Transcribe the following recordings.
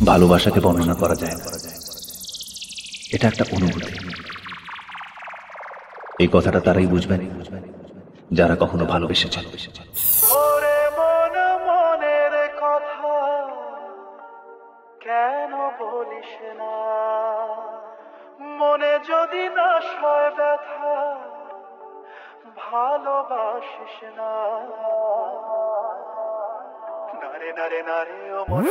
ভালোবাসাকে বর্ণনা করা যায় না, এটা একটা অনুভূতি। এই কথাটা তারাই বুঝবেন যারা কখনো ভালোবেসেছে। মনের কথা কেন বলিস না, মনে যদি না সয় ব্যথা ভালোবাসিস না। নারে নারে নারে ও মন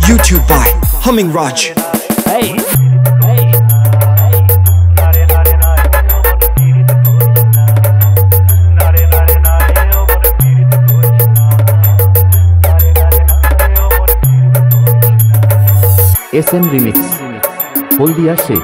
YouTube by Humming Raj. Hey. SM Remix Haldia say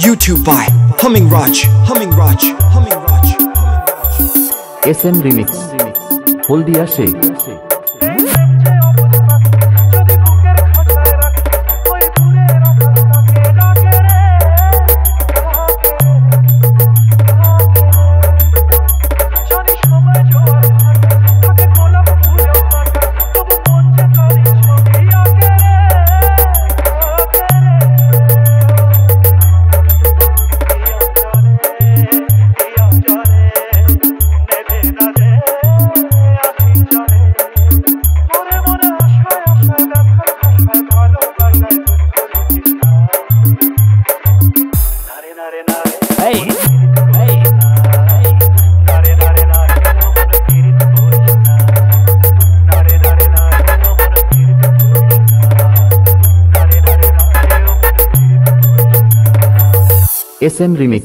YouTube by Humming Raj. Humming Raj. Humming Raj. SM Remix Haldia say SM Remix